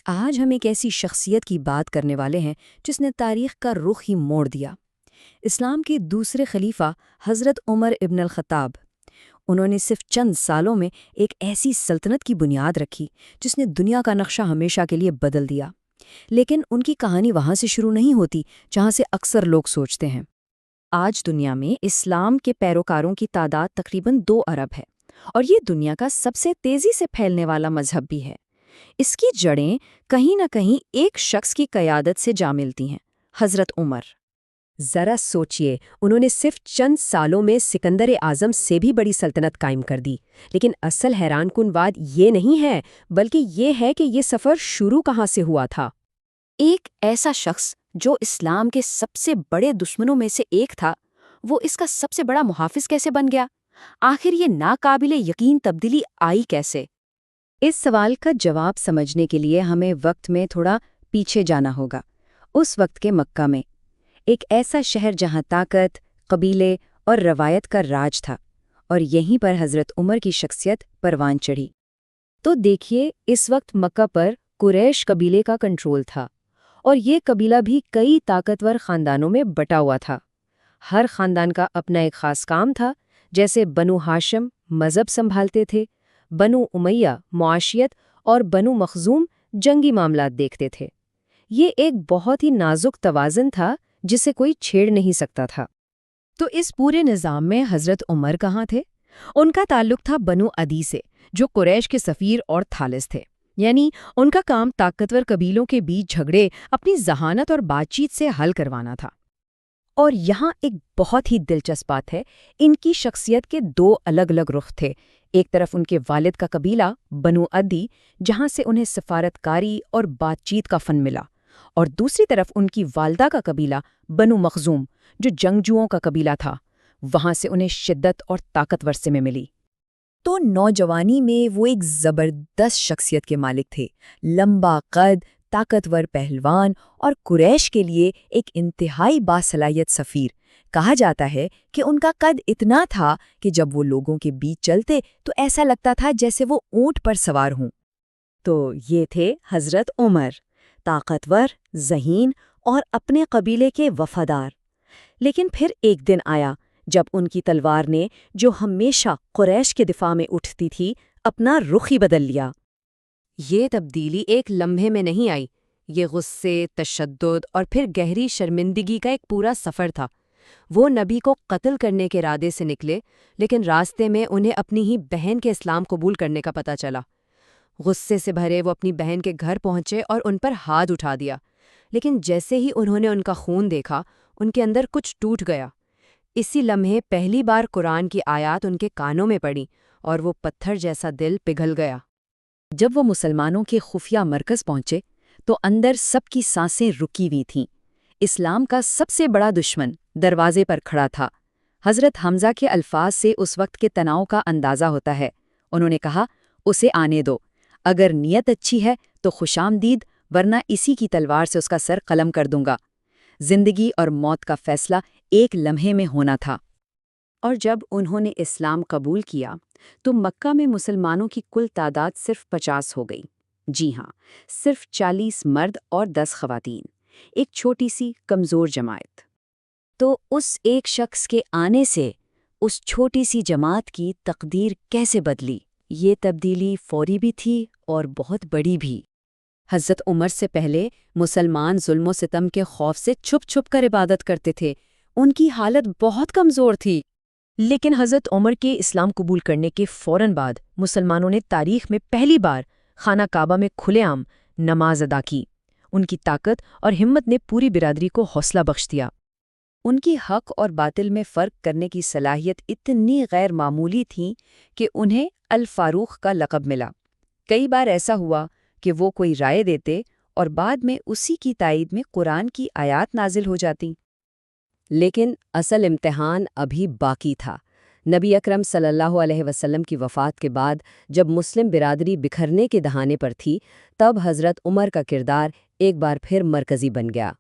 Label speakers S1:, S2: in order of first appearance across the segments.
S1: آج ہم ایک ایسی شخصیت کی بات کرنے والے ہیں جس نے تاریخ کا رخ ہی موڑ دیا۔ اسلام کے دوسرے خلیفہ حضرت عمر ابن الخطاب۔ انہوں نے صرف چند سالوں میں ایک ایسی سلطنت کی بنیاد رکھی جس نے دنیا کا نقشہ ہمیشہ کے لیے بدل دیا۔ لیکن ان کی کہانی وہاں سے شروع نہیں ہوتی جہاں سے اکثر لوگ سوچتے ہیں۔ آج دنیا میں اسلام کے پیروکاروں کی تعداد تقریباً 2 ارب ہے، اور یہ دنیا کا سب سے تیزی سے پھیلنے والا مذہب بھی ہے۔ اس کی جڑیں کہیں نہ کہیں ایک شخص کی قیادت سے جا ملتی ہیں، حضرت عمر۔
S2: ذرا سوچئے، انہوں نے صرف چند سالوں میں سکندر اعظم سے بھی بڑی سلطنت قائم کر دی۔ لیکن اصل حیران کن بات یہ نہیں ہے، بلکہ یہ ہے کہ یہ سفر شروع کہاں سے ہوا تھا۔
S1: ایک ایسا شخص جو اسلام کے سب سے بڑے دشمنوں میں سے ایک تھا، وہ اس کا سب سے بڑا محافظ کیسے بن گیا؟ آخر یہ ناقابل یقین تبدیلی آئی کیسے؟
S2: اس سوال کا جواب سمجھنے کے لیے ہمیں وقت میں تھوڑا پیچھے جانا ہوگا۔ اس وقت کے مکہ میں، ایک ایسا شہر جہاں طاقت، قبیلے اور روایت کا راج تھا، اور یہیں پر حضرت عمر کی شخصیت پروان چڑھی۔ تو دیکھیے، اس وقت مکہ پر قریش قبیلے کا کنٹرول تھا، اور یہ قبیلہ بھی کئی طاقتور خاندانوں میں بٹا ہوا تھا۔ ہر خاندان کا اپنا ایک خاص کام تھا، جیسے بنو ہاشم مذہب سنبھالتے تھے، بنو امیہ معاشیت، اور بنو مخزوم جنگی معاملات دیکھتے تھے۔ یہ ایک بہت ہی نازک توازن تھا جسے کوئی چھیڑ نہیں سکتا تھا۔ تو اس پورے نظام میں حضرت عمر کہاں تھے؟ ان کا تعلق تھا بنو عدی سے، جو قریش کے سفیر اور تھالس تھے۔ یعنی ان کا کام طاقتور قبیلوں کے بیچ جھگڑے اپنی ذہانت اور بات چیت سے حل کروانا تھا۔ اور یہاں ایک بہت ہی دلچسپ بات ہے، ان کی شخصیت کے 2 الگ الگ رخ تھے۔ ایک طرف ان کے والد کا قبیلہ بنو عدی، جہاں سے انہیں سفارت کاری اور بات چیت کا فن ملا، اور دوسری طرف ان کی والدہ کا قبیلہ بنو مخزوم، جو جنگجوؤں کا قبیلہ تھا، وہاں سے انہیں شدت اور طاقت ورثے میں ملی۔
S1: تو نوجوانی میں وہ ایک زبردست شخصیت کے مالک تھے، لمبا قد، طاقتور پہلوان، اور قریش کے لیے ایک انتہائی باصلاحیت سفیر۔ کہا جاتا ہے کہ ان کا قد اتنا تھا کہ جب وہ لوگوں کے بیچ چلتے تو ایسا لگتا تھا جیسے وہ اونٹ پر سوار ہوں۔
S2: تو یہ تھے حضرت عمر، طاقتور، ذہین اور اپنے قبیلے کے وفادار۔ لیکن پھر ایک دن آیا جب ان کی تلوار نے، جو ہمیشہ قریش کے دفاع میں اٹھتی تھی، اپنا رخ ہی بدل لیا۔
S3: یہ تبدیلی ایک لمحے میں نہیں آئی، یہ غصے، تشدد اور پھر گہری شرمندگی کا ایک پورا سفر تھا۔ وہ نبی کو قتل کرنے کے ارادے سے نکلے، لیکن راستے میں انہیں اپنی ہی بہن کے اسلام قبول کرنے کا پتہ چلا۔ غصے سے بھرے وہ اپنی بہن کے گھر پہنچے اور ان پر ہاتھ اٹھا دیا، لیکن جیسے ہی انہوں نے ان کا خون دیکھا، ان کے اندر کچھ ٹوٹ گیا۔ اسی لمحے پہلی بار قرآن کی آیات ان کے کانوں میں پڑی، اور وہ پتھر جیسا دل پگھل گیا۔
S2: جب وہ مسلمانوں کے خفیہ مرکز پہنچے تو اندر سب کی سانسیں رکی ہوئی تھیں۔ اسلام کا سب سے بڑا دشمن دروازے پر کھڑا تھا۔ حضرت حمزہ کے الفاظ سے اس وقت کے تناؤ کا اندازہ ہوتا ہے۔ انہوں نے کہا، اسے آنے دو، اگر نیت اچھی ہے تو خوش آمدید، ورنہ اسی کی تلوار سے اس کا سر قلم کر دوں گا۔ زندگی اور موت کا فیصلہ ایک لمحے میں ہونا تھا۔ اور جب انہوں نے اسلام قبول کیا تو مکہ میں مسلمانوں کی کل تعداد صرف 50 ہو گئی۔ جی ہاں، صرف 40 مرد اور 10 خواتین، ایک چھوٹی سی کمزور جماعت۔ تو اس ایک شخص کے آنے سے اس چھوٹی سی جماعت کی تقدیر کیسے بدلی؟ یہ تبدیلی فوری بھی تھی اور بہت بڑی بھی۔ حضرت عمر سے پہلے مسلمان ظلم و ستم کے خوف سے چھپ چھپ کر عبادت کرتے تھے، ان کی حالت بہت کمزور تھی۔ لیکن حضرت عمر کے اسلام قبول کرنے کے فوراً بعد مسلمانوں نے تاریخ میں پہلی بار خانہ کعبہ میں کھلے عام نماز ادا کی۔ ان کی طاقت اور ہمت نے پوری برادری کو حوصلہ بخش دیا۔ ان کی حق اور باطل میں فرق کرنے کی صلاحیت اتنی غیر معمولی تھی کہ انہیں الفاروق کا لقب ملا۔ کئی بار ایسا ہوا کہ وہ کوئی رائے دیتے اور بعد میں اسی کی تائید میں قرآن کی آیات نازل ہو جاتی۔ لیکن اصل امتحان ابھی باقی تھا۔ نبی اکرم صلی اللہ علیہ وسلم کی وفات کے بعد جب مسلم برادری بکھرنے کے دہانے پر تھی، تب حضرت عمر کا کردار ایک بار پھر مرکزی بن گیا۔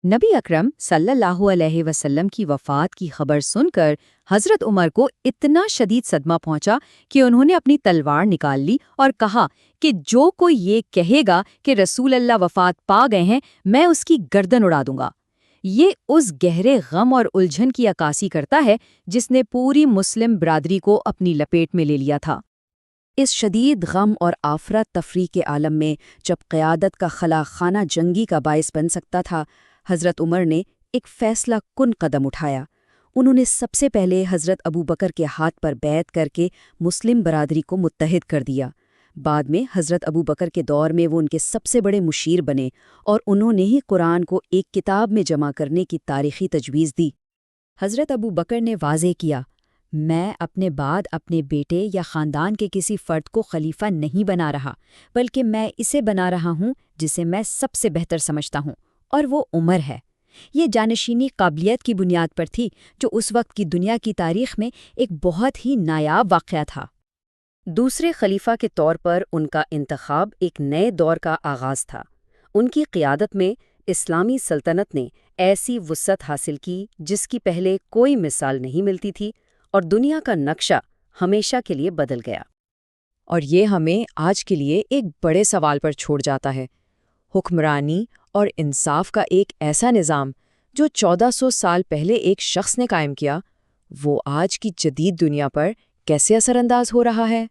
S2: نبی اکرم صلی اللہ علیہ وسلم کی وفات کی خبر سن کر حضرت عمر کو اتنا شدید صدمہ پہنچا کہ انہوں نے اپنی تلوار نکال لی اور کہا کہ جو کوئی یہ کہے گا کہ رسول اللہ وفات پا گئے ہیں میں اس کی گردن اڑا دوں گا۔ یہ اس گہرے غم اور الجھن کی عکاسی کرتا ہے جس نے پوری مسلم برادری کو اپنی لپیٹ میں لے لیا تھا۔ اس شدید غم اور آفرت تفریح کے عالم میں جب قیادت کا خلا خانہ جنگی کا باعث بن سکتا تھا، حضرت عمر نے ایک فیصلہ کن قدم اٹھایا۔ انہوں نے سب سے پہلے حضرت ابو بکر کے ہاتھ پر بیعت کر کے مسلم برادری کو متحد کر دیا۔ بعد میں حضرت ابو بکر کے دور میں وہ ان کے سب سے بڑے مشیر بنے اور انہوں نے ہی قرآن کو ایک کتاب میں جمع کرنے کی تاریخی تجویز دی۔ حضرت ابو بکر نے واضح کیا، میں اپنے بعد اپنے بیٹے یا خاندان کے کسی فرد کو خلیفہ نہیں بنا رہا، بلکہ میں اسے بنا رہا ہوں جسے میں سب سے بہتر سمجھتا ہوں، اور وہ عمر ہے۔ یہ جانشینی قابلیت کی بنیاد پر تھی جو اس وقت کی دنیا کی تاریخ میں ایک بہت ہی نایاب واقعہ تھا۔ دوسرے خلیفہ کے طور پر ان کا انتخاب ایک نئے دور کا آغاز تھا۔ ان کی قیادت میں اسلامی سلطنت نے ایسی وسعت حاصل کی جس کی پہلے کوئی مثال نہیں ملتی تھی، اور دنیا کا نقشہ ہمیشہ کے لیے بدل گیا۔
S3: اور یہ ہمیں آج کے لیے ایک بڑے سوال پر چھوڑ جاتا ہے، حکمرانی اور انصاف کا ایک ایسا نظام جو 1400 سال پہلے ایک شخص نے قائم کیا، وہ آج کی جدید دنیا پر کیسے اثر انداز ہو رہا ہے؟